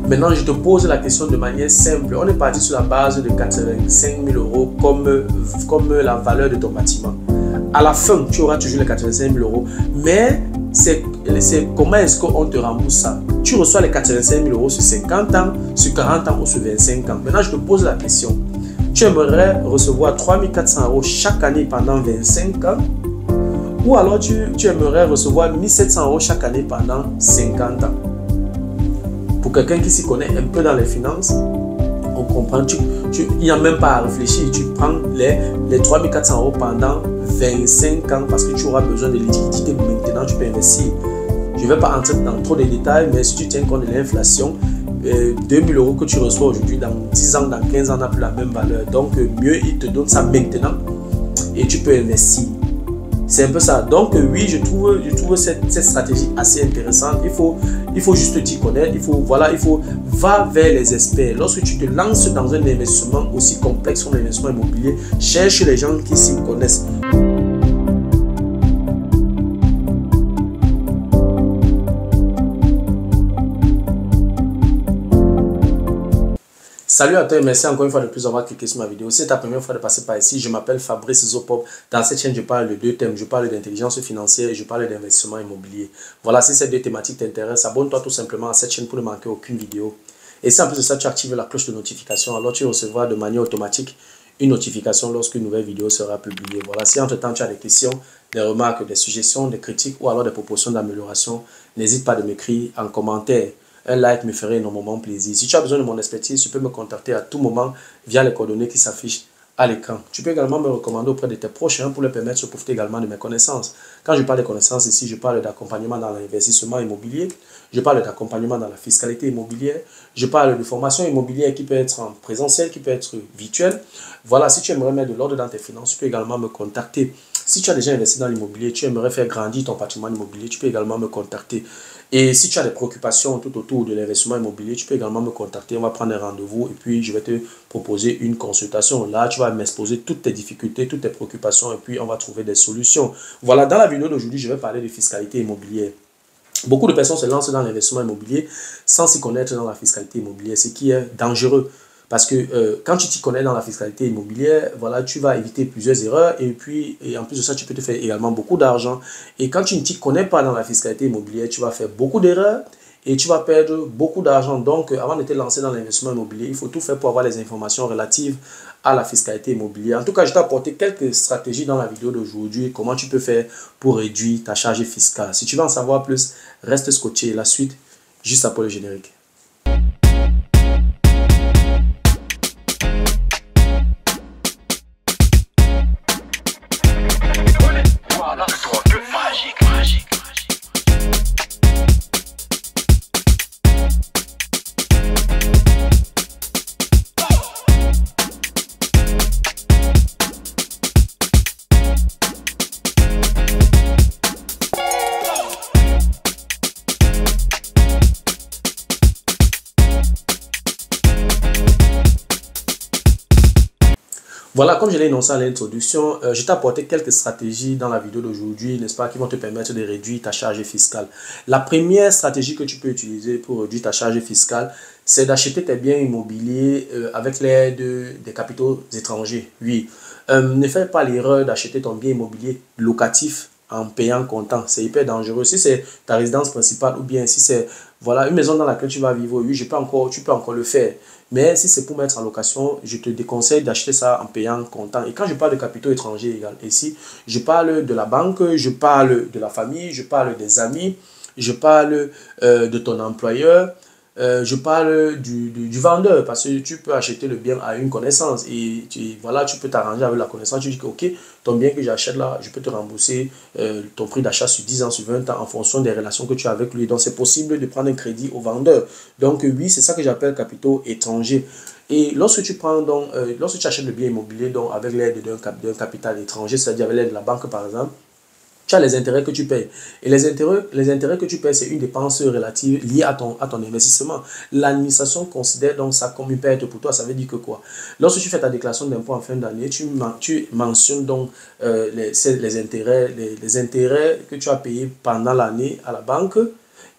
Maintenant, je te pose la question de manière simple. On est parti sur la base de 85 000 euros comme la valeur de ton bâtiment. À la fin, tu auras toujours les 85 000 euros. Mais c'est comment est-ce qu'on te rembourse ça? Tu reçois les 85 000 euros sur 50 ans, sur 40 ans ou sur 25 ans. Maintenant, je te pose la question. Tu aimerais recevoir 3 400 euros chaque année pendant 25 ans? Ou alors tu aimerais recevoir 1 700 euros chaque année pendant 50 ans? Pour quelqu'un qui s'y connaît un peu dans les finances, on comprend, il n'y a même pas à réfléchir. Tu prends les 3 400 euros pendant 25 ans parce que tu auras besoin de liquidité. Maintenant, tu peux investir. Je ne vais pas entrer dans trop de détails, mais si tu tiens compte de l'inflation, 2 000 euros que tu reçois aujourd'hui, dans 10 ans, dans 15 ans, n'a plus la même valeur. Donc, mieux, il te donne ça maintenant et tu peux investir. C'est un peu ça. Donc, oui, je trouve cette stratégie assez intéressante. Il faut juste t'y connaître. Va vers les experts. Lorsque tu te lances dans un investissement aussi complexe comme l'investissement immobilier, cherche les gens qui s'y connaissent. Salut à toi et merci encore une fois de plus d'avoir cliqué sur ma vidéo. Si c'est ta première fois de passer par ici, je m'appelle Fabrice Zopop. Dans cette chaîne, je parle de deux thèmes. Je parle d'intelligence financière et je parle d'investissement immobilier. Voilà, si ces deux thématiques t'intéressent, abonne-toi tout simplement à cette chaîne pour ne manquer aucune vidéo. Et si en plus de ça, tu actives la cloche de notification, alors tu recevras de manière automatique une notification lorsqu'une nouvelle vidéo sera publiée. Voilà, si entre-temps tu as des questions, des remarques, des suggestions, des critiques ou alors des propositions d'amélioration, n'hésite pas de m'écrire en commentaire. Un like me ferait énormément plaisir. Si tu as besoin de mon expertise, tu peux me contacter à tout moment via les coordonnées qui s'affichent à l'écran. Tu peux également me recommander auprès de tes proches pour leur permettre de profiter également de mes connaissances. Quand je parle de connaissances ici, je parle d'accompagnement dans l'investissement immobilier, je parle d'accompagnement dans la fiscalité immobilière, je parle de formation immobilière qui peut être en présentiel, qui peut être virtuelle. Voilà, si tu aimerais mettre de l'ordre dans tes finances, tu peux également me contacter. Si tu as déjà investi dans l'immobilier, tu aimerais faire grandir ton patrimoine immobilier, tu peux également me contacter. Et si tu as des préoccupations tout autour de l'investissement immobilier, tu peux également me contacter. On va prendre un rendez-vous et puis je vais te proposer une consultation. Là, tu vas m'exposer toutes tes difficultés, toutes tes préoccupations et puis on va trouver des solutions. Voilà, dans la vidéo d'aujourd'hui, je vais parler de fiscalité immobilière. Beaucoup de personnes se lancent dans l'investissement immobilier sans s'y connaître dans la fiscalité immobilière, ce qui est dangereux. Parce que quand tu t'y connais dans la fiscalité immobilière, voilà, tu vas éviter plusieurs erreurs et en plus de ça, tu peux te faire également beaucoup d'argent. Et quand tu ne t'y connais pas dans la fiscalité immobilière, tu vas faire beaucoup d'erreurs et tu vas perdre beaucoup d'argent. Donc, avant de te lancer dans l'investissement immobilier, il faut tout faire pour avoir les informations relatives à la fiscalité immobilière. En tout cas, je t'ai apporté quelques stratégies dans la vidéo d'aujourd'hui, comment tu peux faire pour réduire ta charge fiscale. Si tu veux en savoir plus, reste scotché. La suite, juste après le générique. Voilà, comme je l'ai énoncé à l'introduction, je t'ai apporté quelques stratégies dans la vidéo d'aujourd'hui, n'est-ce pas, qui vont te permettre de réduire ta charge fiscale. La première stratégie que tu peux utiliser pour réduire ta charge fiscale, c'est d'acheter tes biens immobiliers avec l'aide des capitaux étrangers. Oui, ne fais pas l'erreur d'acheter ton bien immobilier locatif en payant comptant. C'est hyper dangereux. Si c'est ta résidence principale ou bien si c'est voilà, une maison dans laquelle tu vas vivre, oui, tu peux encore le faire. Mais si c'est pour mettre en location, je te déconseille d'acheter ça en payant comptant. Et quand je parle de capitaux étrangers ici, je parle de la banque, je parle de la famille, je parle des amis, je parle de ton employeur, je parle du vendeur parce que tu peux acheter le bien à une connaissance et voilà, tu peux t'arranger avec la connaissance. Tu dis que ok, ton bien que j'achète là, je peux te rembourser ton prix d'achat sur 10 ans, sur 20 ans en fonction des relations que tu as avec lui. Donc c'est possible de prendre un crédit au vendeur. Donc oui, c'est ça que j'appelle capitaux étrangers. Et lorsque tu prends donc, lorsque tu achètes le bien immobilier donc avec l'aide d'un capital étranger, c'est-à-dire avec l'aide de la banque par exemple, tu as les intérêts que tu payes. Et les intérêts que tu payes, c'est une dépense relative liée à ton investissement. L'administration considère donc ça comme une perte pour toi. Ça veut dire que quoi? Lorsque tu fais ta déclaration d'impôt en fin d'année, tu mentionnes donc les intérêts que tu as payés pendant l'année à la banque.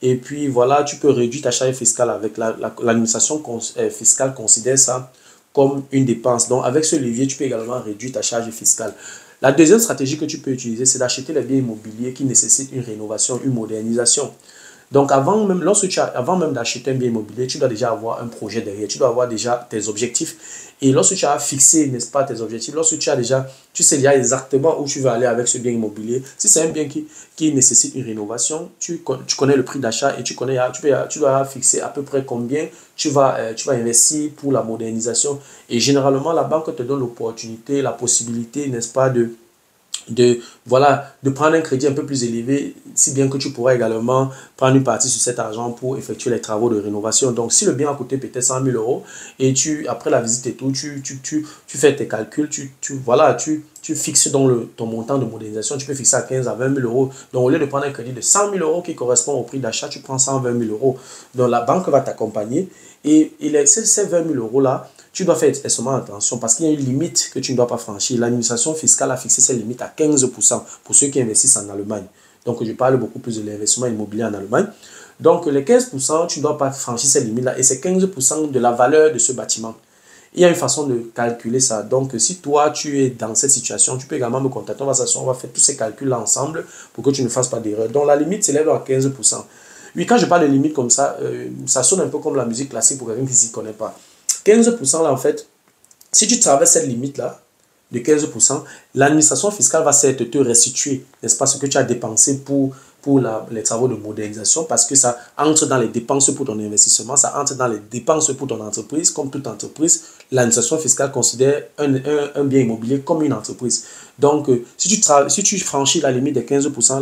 Et puis voilà, tu peux réduire ta charge fiscale avec l'administration fiscale considère ça comme une dépense. Donc avec ce levier, tu peux également réduire ta charge fiscale. La deuxième stratégie que tu peux utiliser, c'est d'acheter les biens immobiliers qui nécessitent une rénovation, une modernisation. Donc, avant même d'acheter un bien immobilier, tu dois déjà avoir un projet derrière. Tu dois avoir déjà tes objectifs. Et lorsque tu as fixé, n'est-ce pas, tes objectifs, lorsque tu sais déjà exactement où tu vas aller avec ce bien immobilier. Si c'est un bien qui nécessite une rénovation, tu connais le prix d'achat et tu dois fixer à peu près combien tu vas investir pour la modernisation. Et généralement, la banque te donne l'opportunité, la possibilité, n'est-ce pas, de prendre un crédit un peu plus élevé, si bien que tu pourras également prendre une partie sur cet argent pour effectuer les travaux de rénovation. Donc, si le bien a coûté peut-être 100 000 euros et après la visite et tout, tu fais tes calculs, tu fixes donc ton montant de modernisation, tu peux fixer à 15 à 20 000 euros. Donc, au lieu de prendre un crédit de 100 000 euros qui correspond au prix d'achat, tu prends 120 000 euros. Donc, la banque va t'accompagner et ces 20 000 euros-là, tu dois faire extrêmement attention parce qu'il y a une limite que tu ne dois pas franchir. L'administration fiscale a fixé cette limite à 15% pour ceux qui investissent en Allemagne. Donc, je parle beaucoup plus de l'investissement immobilier en Allemagne. Donc, les 15%, tu ne dois pas franchir cette limite-là et c'est 15% de la valeur de ce bâtiment. Il y a une façon de calculer ça. Donc, si toi, tu es dans cette situation, tu peux également me contacter. On va faire tous ces calculs-là ensemble pour que tu ne fasses pas d'erreur. Donc, la limite s'élève à 15%. Oui, quand je parle de limite comme ça sonne un peu comme la musique classique pour quelqu'un qui ne s'y connaît pas. 15% là, en fait, si tu traverses cette limite-là de 15%, l'administration fiscale va certes te restituer, n'est-ce pas, ce que tu as dépensé pour les travaux de modernisation parce que ça entre dans les dépenses pour ton investissement, ça entre dans les dépenses pour ton entreprise. Comme toute entreprise, l'administration fiscale considère un bien immobilier comme une entreprise. Donc, si tu franchis la limite de 15%,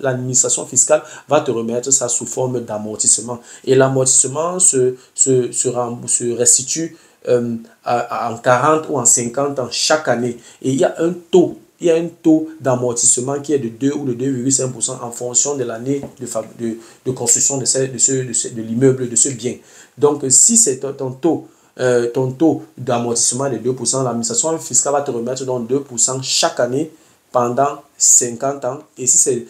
l'administration fiscale va te remettre ça sous forme d'amortissement. Et l'amortissement se restitue en 40 ou en 50 ans chaque année. Et il y a un taux d'amortissement qui est de 2 ou de 2,5% en fonction de l'année de construction de l'immeuble, de ce bien. Donc, si c'est ton taux d'amortissement est de 2%, l'administration fiscale va te remettre donc 2% chaque année pendant 50 ans. Et si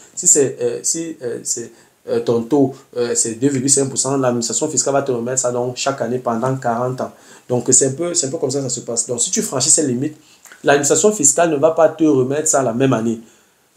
ton taux c'est 2,5%, l'administration fiscale va te remettre ça donc chaque année pendant 40 ans. Donc, c'est un peu comme ça que ça se passe. Donc, si tu franchis cette limite, l'administration fiscale ne va pas te remettre ça la même année.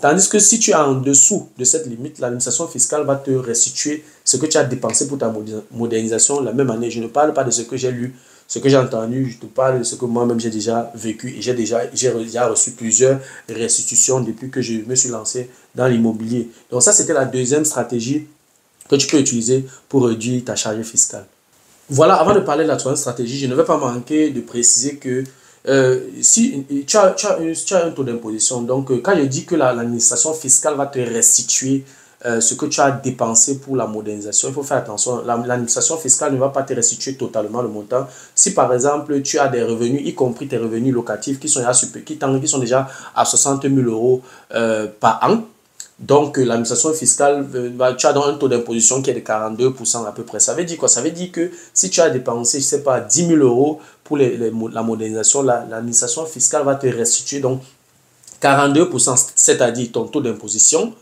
Tandis que si tu es en dessous de cette limite, l'administration fiscale va te restituer ce que tu as dépensé pour ta modernisation la même année. Je ne parle pas de ce que j'ai lu, ce que j'ai entendu, je te parle de ce que moi-même j'ai déjà vécu et j'ai déjà reçu plusieurs restitutions depuis que je me suis lancé dans l'immobilier. Donc ça, c'était la deuxième stratégie que tu peux utiliser pour réduire ta charge fiscale. Voilà, avant de parler de la troisième stratégie, je ne vais pas manquer de préciser que si tu as un taux d'imposition, donc quand je dis que l'administration fiscale va te restituer ce que tu as dépensé pour la modernisation, il faut faire attention. L'administration fiscale ne va pas te restituer totalement le montant. Si par exemple tu as des revenus, y compris tes revenus locatifs qui sont déjà à 60 000 euros par an, donc, l'administration fiscale, tu as donc un taux d'imposition qui est de 42% à peu près. Ça veut dire quoi? Ça veut dire que si tu as dépensé, je ne sais pas, 10 000 euros pour la modernisation, l'administration fiscale va te restituer donc 42%, c'est-à-dire ton taux d'imposition,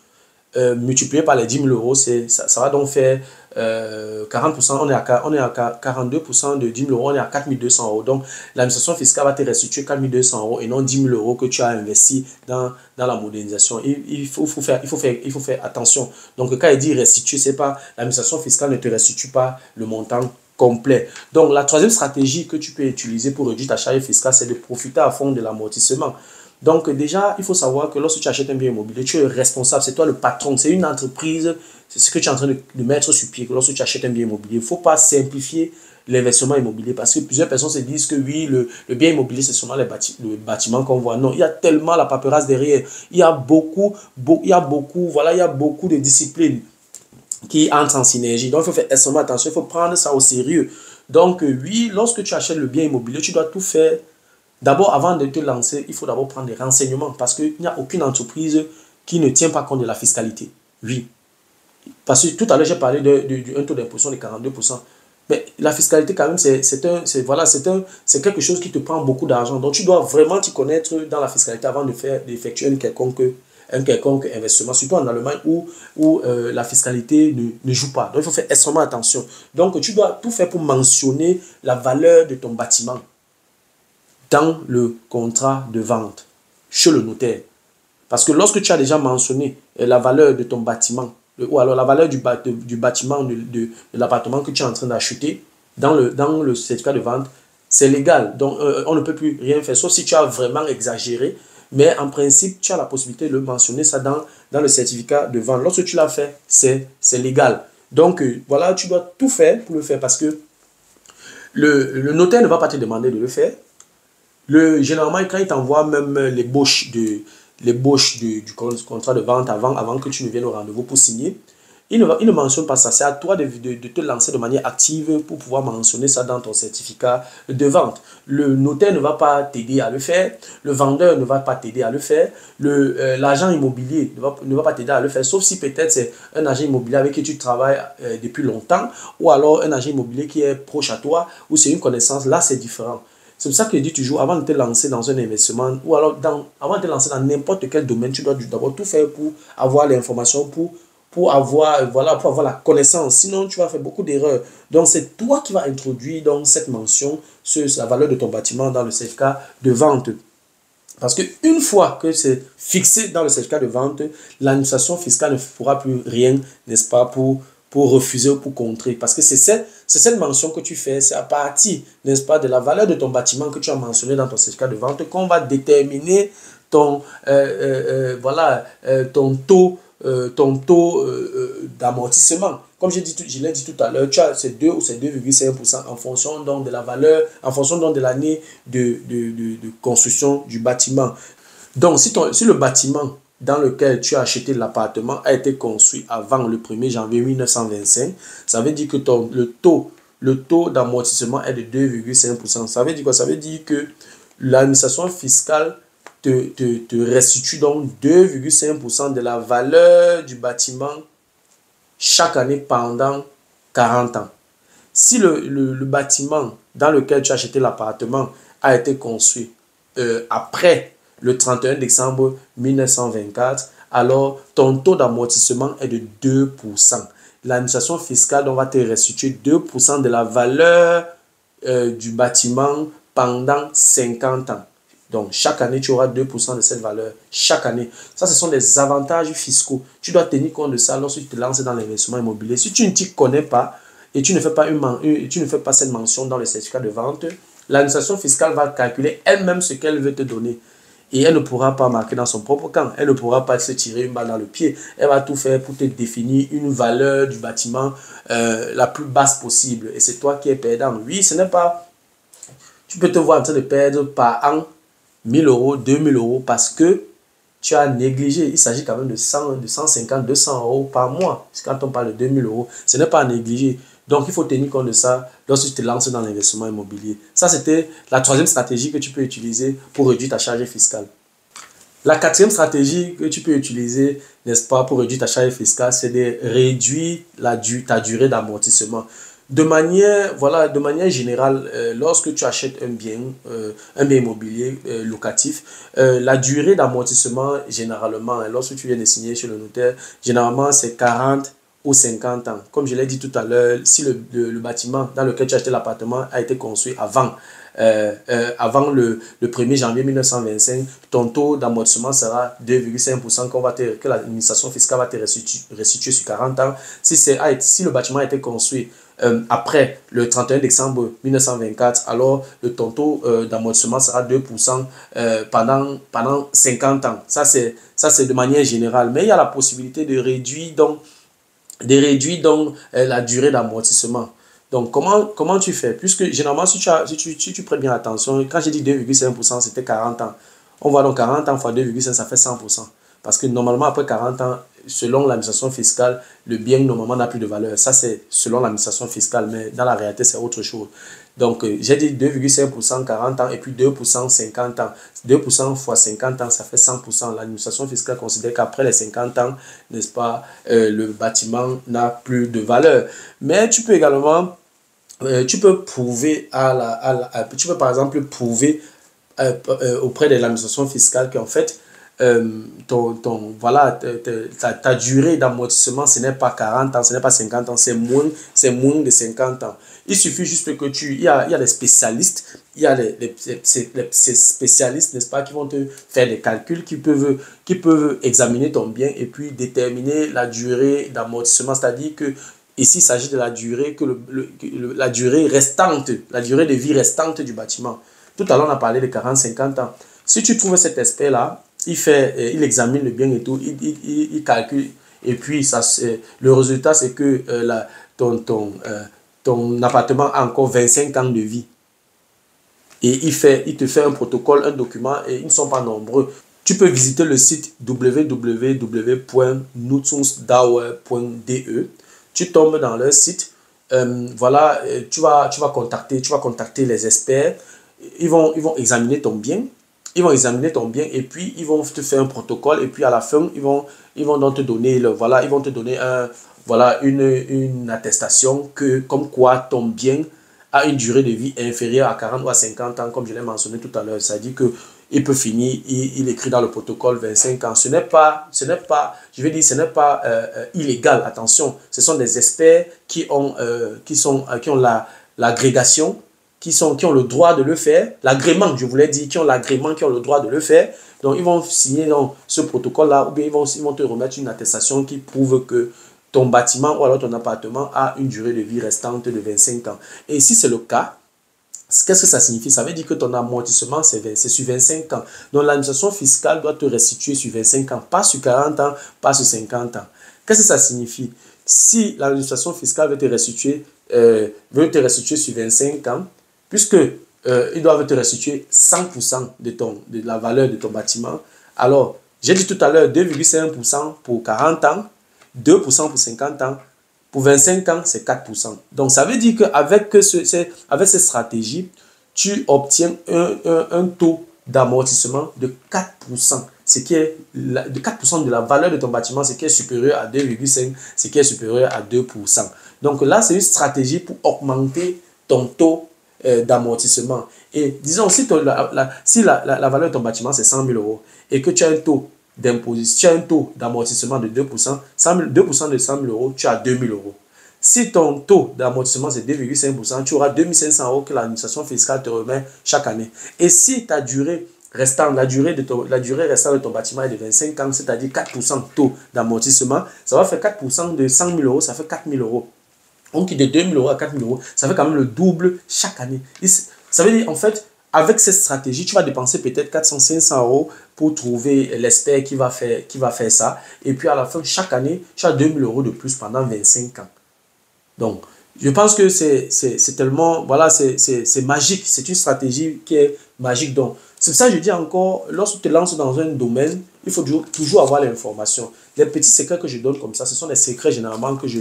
multiplié par les 10 000 euros, ça va donc faire 40%, on est à 42% de 10 000 euros, on est à 4 200 euros. Donc, l'administration fiscale va te restituer 4 200 euros et non 10 000 euros que tu as investi dans la modernisation. Il faut faire attention. Donc, quand il dit restituer, c'est pas, l'administration fiscale ne te restitue pas le montant complet. Donc, la troisième stratégie que tu peux utiliser pour réduire ta charge fiscale, c'est de profiter à fond de l'amortissement. Donc déjà, il faut savoir que lorsque tu achètes un bien immobilier, tu es responsable, c'est toi le patron, c'est une entreprise, c'est ce que tu es en train de mettre sur pied lorsque tu achètes un bien immobilier. Il ne faut pas simplifier l'investissement immobilier parce que plusieurs personnes se disent que oui, le bien immobilier, c'est seulement le bâtiment qu'on voit. Non, il y a tellement la paperasse derrière. Il y a beaucoup de disciplines qui entrent en synergie. Donc, il faut faire extrêmement attention, il faut prendre ça au sérieux. Donc, oui, lorsque tu achètes le bien immobilier, tu dois tout faire. D'abord, avant de te lancer, il faut d'abord prendre des renseignements parce qu'il n'y a aucune entreprise qui ne tient pas compte de la fiscalité. Oui. Parce que tout à l'heure, j'ai parlé d'un taux d'imposition de 42%. Mais la fiscalité, quand même, c'est quelque chose qui te prend beaucoup d'argent. Donc, tu dois vraiment t'y connaître dans la fiscalité avant d'effectuer une quelconque un quelconque investissement, surtout en Allemagne où la fiscalité ne joue pas. Donc, il faut faire extrêmement attention. Donc, tu dois tout faire pour mentionner la valeur de ton bâtiment dans le contrat de vente chez le notaire. Parce que lorsque tu as déjà mentionné la valeur de ton bâtiment, ou alors la valeur du bâtiment, de l'appartement que tu es en train d'acheter dans le certificat de vente, c'est légal. Donc, on ne peut plus rien faire, sauf si tu as vraiment exagéré. Mais en principe, tu as la possibilité de le mentionner ça dans le certificat de vente. Lorsque tu l'as fait, c'est légal. Donc, voilà, tu dois tout faire pour le faire parce que le notaire ne va pas te demander de le faire. Généralement, quand il t'envoie même l'ébauche du contrat de vente avant que tu ne viennes au rendez-vous pour signer, il ne mentionne pas ça. C'est à toi de te lancer de manière active pour pouvoir mentionner ça dans ton certificat de vente. Le notaire ne va pas t'aider à le faire. Le vendeur ne va pas t'aider à le faire. L'agent immobilier ne va pas t'aider à le faire. Sauf si peut-être c'est un agent immobilier avec qui tu travailles depuis longtemps ou alors un agent immobilier qui est proche à toi ou c'est une connaissance. Là, c'est différent. C'est pour ça que je dis toujours, avant de te lancer dans un investissement ou alors avant de te lancer dans n'importe quel domaine, tu dois d'abord tout faire pour avoir l'information, pour avoir la connaissance. Sinon, tu vas faire beaucoup d'erreurs. Donc, c'est toi qui vas introduire donc, cette mention sur la valeur de ton bâtiment dans le certificat de vente. Parce qu'une fois que c'est fixé dans le certificat de vente, l'administration fiscale ne pourra plus rien, n'est-ce pas, pour refuser ou pour contrer. Parce que c'est cette mention que tu fais, c'est à partir, n'est-ce pas, de la valeur de ton bâtiment que tu as mentionné dans ton certificat de vente qu'on va déterminer ton taux d'amortissement. Comme je l'ai dit tout à l'heure, tu as ces 2 ou ces 2,5% en fonction donc de la valeur, en fonction donc de l'année de construction du bâtiment. Donc, si le bâtiment dans lequel tu as acheté l'appartement a été construit avant le 1er janvier 1925, ça veut dire que le taux d'amortissement est de 2,5%. Ça veut dire quoi? Ça veut dire que l'administration fiscale te restitue donc 2,5% de la valeur du bâtiment chaque année pendant 40 ans. Si le bâtiment dans lequel tu as acheté l'appartement a été construit après le 31 décembre 1924, alors ton taux d'amortissement est de 2%. L'administration fiscale donc, va te restituer 2% de la valeur du bâtiment pendant 50 ans. Donc, chaque année, tu auras 2% de cette valeur. Chaque année. Ça, ce sont des avantages fiscaux. Tu dois tenir compte de ça lorsque tu te lances dans l'investissement immobilier. Si tu ne t'y connais pas et tu ne fais pas cette mention dans le certificat de vente, l'administration fiscale va calculer elle-même ce qu'elle veut te donner. Et elle ne pourra pas marquer dans son propre camp. Elle ne pourra pas se tirer une balle dans le pied. Elle va tout faire pour te définir une valeur du bâtiment la plus basse possible. Et c'est toi qui es perdant. Oui, ce n'est pas... Tu peux te voir en train de perdre par an 1 000 euros, 2 000 euros parce que tu as négligé. Il s'agit quand même de 150, 200 euros par mois. Quand on parle de 2 000 euros, ce n'est pas à négliger. Donc, il faut tenir compte de ça lorsque tu te lances dans l'investissement immobilier. Ça, c'était la 3e stratégie que tu peux utiliser pour réduire ta charge fiscale. La 4e stratégie que tu peux utiliser, n'est-ce pas, pour réduire ta charge fiscale, c'est de réduire ta durée d'amortissement. De manière générale, lorsque tu achètes un bien immobilier locatif, la durée d'amortissement, généralement, lorsque tu viens de signer chez le notaire, généralement, c'est 40 ou 50 ans. Comme je l'ai dit tout à l'heure, si le bâtiment dans lequel tu as acheté l'appartement a été construit avant le 1er janvier 1925, ton taux d'amortissement sera 2,5% que l'administration fiscale va te restituer sur 40 ans. Si le bâtiment a été construit après le 31 décembre 1924, alors ton taux d'amortissement sera 2% pendant 50 ans. Ça, c'est de manière générale. Mais il y a la possibilité de réduire la durée d'amortissement. Donc, comment tu fais? Puisque généralement, si tu prêtes bien attention, quand j'ai dit 2,5%, c'était 40 ans. On voit donc 40 ans fois 2,5, ça fait 100%. Parce que normalement, après 40 ans, selon l'administration fiscale, le bien normalement n'a plus de valeur. Ça, c'est selon l'administration fiscale, mais dans la réalité, c'est autre chose. Donc, j'ai dit 2,5%, 40 ans, et puis 2%, 50 ans. 2% fois 50 ans, ça fait 100%. L'administration fiscale considère qu'après les 50 ans, n'est-ce pas, le bâtiment n'a plus de valeur. Mais tu peux également, tu peux prouver tu peux par exemple prouver auprès de l'administration fiscale qu'en fait, voilà, ta durée d'amortissement, ce n'est pas 40 ans, ce n'est pas 50 ans, c'est moins de 50 ans. Il suffit juste que il y a les spécialistes, il y a les spécialistes, n'est-ce pas, qui vont te faire des calculs, qui peuvent examiner ton bien et puis déterminer la durée d'amortissement, c'est-à-dire que ici, il s'agit de la durée, la durée restante, la durée de vie restante du bâtiment. Tout à l'heure, on a parlé de 40-50 ans. Si tu trouves cet expert-là, il examine le bien et tout, il calcule, et puis le résultat, c'est que ton appartement a encore 25 ans de vie. Et il te fait un protocole, un document, et ils ne sont pas nombreux. Tu peux visiter le site www.nutzungsdauer.de. Tu tombes dans leur site, voilà, tu vas contacter les experts. Ils vont examiner ton bien. Ils vont examiner ton bien et puis ils vont te faire un protocole et puis à la fin, ils vont donc te donner, voilà, ils vont te donner une attestation comme quoi ton bien a une durée de vie inférieure à 40 ou à 50 ans, comme je l'ai mentionné tout à l'heure. C'est-à-dire qu'il peut finir, il écrit dans le protocole 25 ans. Ce n'est pas, je veux dire, ce n'est pas illégal, attention. Ce sont des experts qui ont l'agrégation, qui ont le droit de le faire, l'agrément, je voulais dire, qui ont l'agrément, qui ont le droit de le faire. Donc, ils vont signer dans ce protocole-là, ou bien ils vont te remettre une attestation qui prouve que ton bâtiment ou alors ton appartement a une durée de vie restante de 25 ans. Et si c'est le cas, qu'est-ce que ça signifie? Ça veut dire que ton amortissement, c'est sur 25 ans. Donc, l'administration fiscale doit te restituer sur 25 ans, pas sur 40 ans, pas sur 50 ans. Qu'est-ce que ça signifie? Si l'administration fiscale veut te restituer sur 25 ans, puisque ils doivent te restituer 100% de la valeur de ton bâtiment. Alors, j'ai dit tout à l'heure 2,5% pour 40 ans, 2% pour 50 ans, pour 25 ans, c'est 4%. Donc, ça veut dire qu'avec cette stratégie, tu obtiens un taux d'amortissement de 4%, ce qui est de 4% de la valeur de ton bâtiment, ce qui est supérieur à 2,5%, ce qui est supérieur à 2%. Donc là, c'est une stratégie pour augmenter ton taux d'amortissement. Et disons, si la valeur de ton bâtiment, c'est 100 000 euros et que tu as un taux d'imposition, tu as un taux d'amortissement de 2%, 2% de 100 000 euros, tu as 2 000 euros. Si ton taux d'amortissement, c'est 2,5%, tu auras 2 500 euros que l'administration fiscale te remet chaque année. Et si ta durée restante, la durée restante de ton bâtiment est de 25 ans, c'est-à-dire 4% de taux d'amortissement, ça va faire 4% de 100 000 euros, ça fait 4 000 euros. Donc, de 2 000 euros à 4 000 euros, ça fait quand même le double chaque année. Ça veut dire, en fait, avec cette stratégie, tu vas dépenser peut-être 400, 500 euros pour trouver l'expert qui va faire ça. Et puis, à la fin, chaque année, tu as 2 000 euros de plus pendant 25 ans. Donc, je pense que c'est tellement, voilà, c'est magique. C'est une stratégie qui est magique. Donc, c'est pour ça que je dis encore, lorsque tu te lances dans un domaine, il faut toujours avoir l'information. Les petits secrets que je donne comme ça, ce sont des secrets généralement que je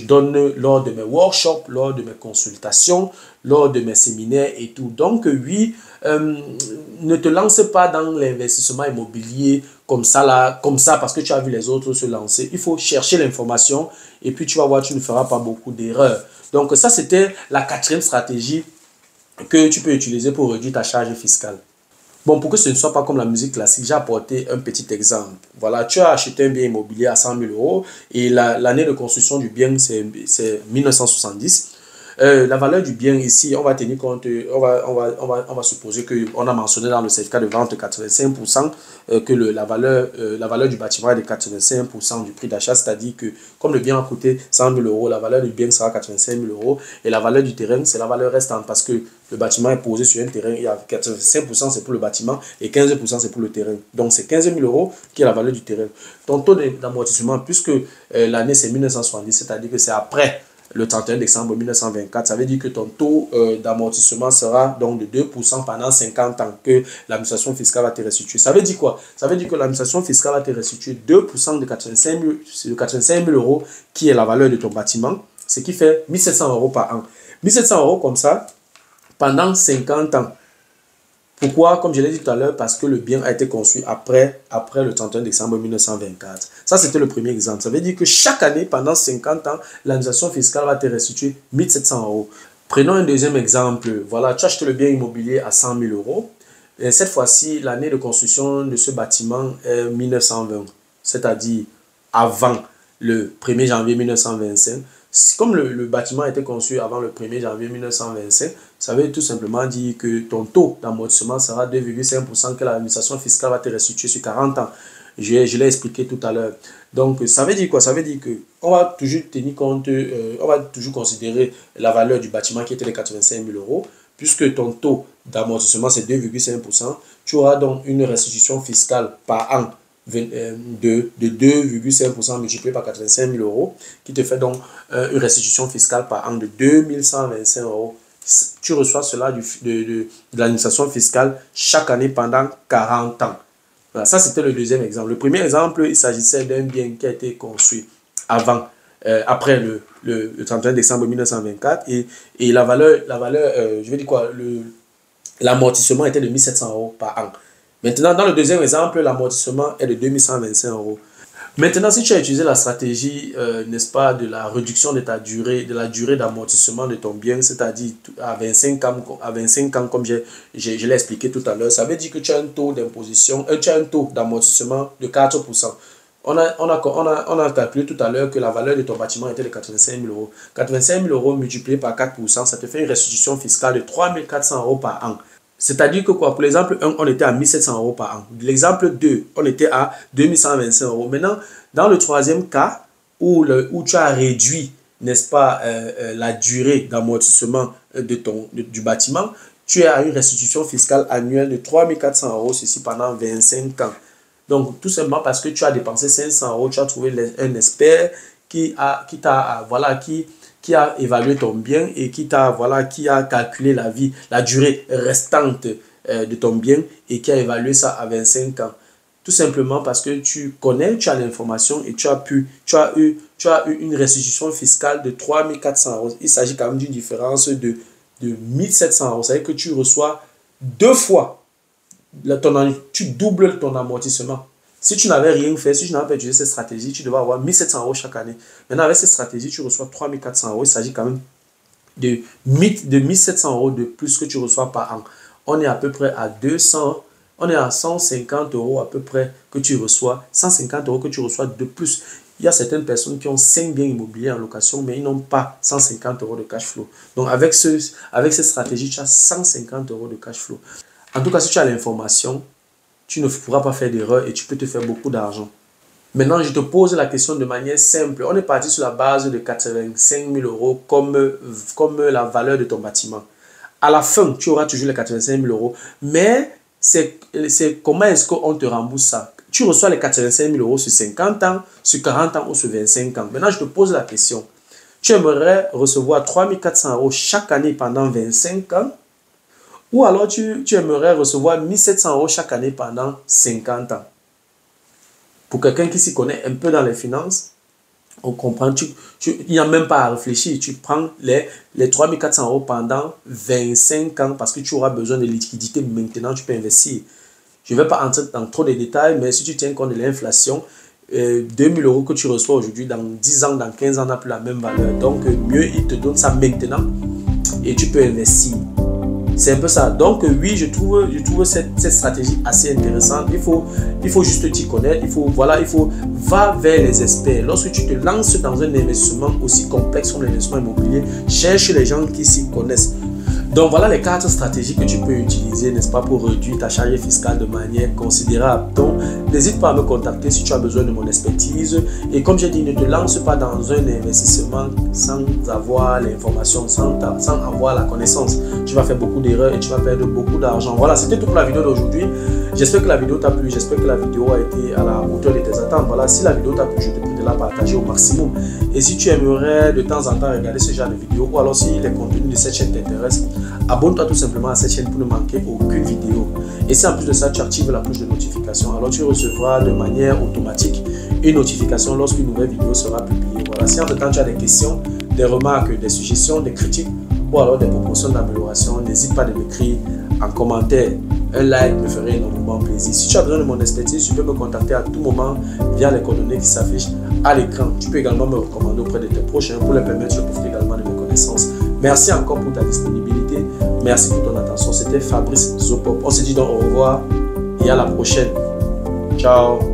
donne lors de mes workshops, lors de mes consultations, lors de mes séminaires et tout. Donc, oui, ne te lance pas dans l'investissement immobilier comme ça, parce que tu as vu les autres se lancer. Il faut chercher l'information et puis tu vas voir, tu ne feras pas beaucoup d'erreurs. Donc, ça, c'était la 4e stratégie que tu peux utiliser pour réduire ta charge fiscale. Bon, pour que ce ne soit pas comme la musique classique, j'ai apporté un petit exemple. Voilà, tu as acheté un bien immobilier à 100 000 euros et l'année de construction du bien, c'est 1970. La valeur du bien ici, on va tenir compte, on va supposer qu'on a mentionné dans le certificat de vente 85% que la valeur du bâtiment est de 85% du prix d'achat, c'est-à-dire que comme le bien a coûté 100 000 euros, la valeur du bien sera 85 000 euros et la valeur du terrain, c'est la valeur restante parce que le bâtiment est posé sur un terrain, il y a 85% c'est pour le bâtiment et 15% c'est pour le terrain. Donc c'est 15 000 euros qui est la valeur du terrain. Ton taux d'amortissement, puisque l'année c'est 1970, c'est-à-dire que c'est après le 31 décembre 1924, ça veut dire que ton taux d'amortissement sera donc de 2% pendant 50 ans que l'administration fiscale va te restituer. Ça veut dire quoi? Ça veut dire que l'administration fiscale va te restituer 2% de 85 000 euros qui est la valeur de ton bâtiment, ce qui fait 1 700 euros par an. 1 700 euros comme ça pendant 50 ans. Pourquoi? Comme je l'ai dit tout à l'heure, parce que le bien a été conçu après le 31 décembre 1924. Ça, c'était le premier exemple. Ça veut dire que chaque année, pendant 50 ans, l'administration fiscale va te restituer 1 700 euros. Prenons un deuxième exemple. Voilà, tu achètes le bien immobilier à 100 000 euros. Et cette fois-ci, l'année de construction de ce bâtiment est 1920, c'est-à-dire avant le 1er janvier 1925. Comme le bâtiment a été conçu avant le 1er janvier 1925, ça veut tout simplement dire que ton taux d'amortissement sera 2,5% que l'administration fiscale va te restituer sur 40 ans. Je l'ai expliqué tout à l'heure. Donc, ça veut dire quoi? Ça veut dire qu'on va toujours tenir compte, on va toujours considérer la valeur du bâtiment qui était de 85 000 euros. Puisque ton taux d'amortissement c'est 2,5%, tu auras donc une restitution fiscale par an de 2,5% multiplié par 85 000 euros, qui te fait donc une restitution fiscale par an de 2125 euros. Tu reçois cela de l'administration fiscale chaque année pendant 40 ans. Voilà, ça c'était le deuxième exemple. Le premier exemple, il s'agissait d'un bien qui a été construit après le 31 décembre 1924 et la valeur je vais dire quoi, l'amortissement était de 1700 euros par an. Maintenant, dans le deuxième exemple, l'amortissement est de 2125 euros. Maintenant, si tu as utilisé la stratégie, n'est-ce pas, de la réduction de la durée d'amortissement de ton bien, c'est-à-dire à 25 ans, comme je l'ai expliqué tout à l'heure, ça veut dire que tu as un taux d'imposition, tu as un taux d'amortissement de 4%. On a calculé tout à l'heure que la valeur de ton bâtiment était de 85 000 euros. 85 000 euros multiplié par 4%, ça te fait une restitution fiscale de 3 400 euros par an. C'est-à-dire que quoi, pour l'exemple 1, on était à 1 700 euros par an. L'exemple 2, on était à 2125 euros. Maintenant, dans le troisième cas, où tu as réduit, n'est-ce pas, la durée d'amortissement du bâtiment, tu as une restitution fiscale annuelle de 3 400 euros, ceci pendant 25 ans. Donc, tout simplement parce que tu as dépensé 500 euros, tu as trouvé un expert qui a évalué ton bien et qui a calculé la durée restante de ton bien et qui a évalué ça à 25 ans. Tout simplement parce que tu as l'information et tu as eu une restitution fiscale de 3 400 euros. Il s'agit quand même d'une différence de 1 700 euros. C'est-à-dire que tu reçois 2 fois. Tu doubles ton amortissement. Si tu n'avais rien fait, si tu n'avais pas utilisé cette stratégie, tu devais avoir 1 700 euros chaque année. Maintenant, avec cette stratégie, tu reçois 3 400 euros. Il s'agit quand même de 1 700 euros de plus que tu reçois par an. On est à peu près à 200, on est à 150 euros à peu près que tu reçois, 150 euros que tu reçois de plus. Il y a certaines personnes qui ont 5 biens immobiliers en location, mais ils n'ont pas 150 euros de cash flow. Donc, avec cette stratégie, tu as 150 euros de cash flow. En tout cas, si tu as l'information, tu ne pourras pas faire d'erreur et tu peux te faire beaucoup d'argent. Maintenant, je te pose la question de manière simple. On est parti sur la base de 85 000 euros comme la valeur de ton bâtiment. À la fin, tu auras toujours les 85 000 euros. Mais c'est comment est-ce qu'on te rembourse ça? Tu reçois les 85 000 euros sur 50 ans, sur 40 ans ou sur 25 ans. Maintenant, je te pose la question. Tu aimerais recevoir 3 400 euros chaque année pendant 25 ans? Ou alors tu aimerais recevoir 1 700 euros chaque année pendant 50 ans. Pour quelqu'un qui s'y connaît un peu dans les finances, on comprend, il n'y a même pas à réfléchir. Tu prends les 3 400 euros pendant 25 ans parce que tu auras besoin de liquidité maintenant, tu peux investir. Je ne vais pas entrer dans trop de détails, mais si tu tiens compte de l'inflation, 2 000 euros que tu reçois aujourd'hui, dans 10 ans, dans 15 ans, n'a plus la même valeur. Donc, mieux, il te donne ça maintenant et tu peux investir. C'est un peu ça. Donc oui, je trouve cette stratégie assez intéressante. Il faut juste t'y connaître. Il faut va vers les experts. Lorsque tu te lances dans un investissement aussi complexe comme l'investissement immobilier, cherche les gens qui s'y connaissent. Donc voilà les 4 stratégies que tu peux utiliser, n'est-ce pas, pour réduire ta charge fiscale de manière considérable. Donc n'hésite pas à me contacter si tu as besoin de mon expertise. Et comme j'ai dit, ne te lance pas dans un investissement sans avoir l'information, sans avoir la connaissance. Tu vas faire beaucoup d'erreurs et tu vas perdre beaucoup d'argent. Voilà, c'était tout pour la vidéo d'aujourd'hui. J'espère que la vidéo t'a plu, j'espère que la vidéo a été à la hauteur de tes attentes. Voilà, si la vidéo t'a plu, je te prie de la partager au maximum. Et si tu aimerais de temps en temps regarder ce genre de vidéo, ou alors si les contenus de cette chaîne t'intéressent, abonne-toi tout simplement à cette chaîne pour ne manquer aucune vidéo. Et si en plus de ça, tu actives la cloche de notification, alors tu recevras de manière automatique une notification lorsqu'une nouvelle vidéo sera publiée. Voilà, si entre temps tu as des questions, des remarques, des suggestions, des critiques ou alors des propositions d'amélioration, n'hésite pas à m'écrire en commentaire. Un like me ferait énormément plaisir. Si tu as besoin de mon expertise, tu peux me contacter à tout moment via les coordonnées qui s'affichent à l'écran. Tu peux également me recommander auprès de tes prochains pour les permettre de profiter également de mes connaissances. Merci encore pour ta disponibilité. Merci pour ton attention. C'était Fabrice Zopop. On se dit donc au revoir et à la prochaine. Ciao.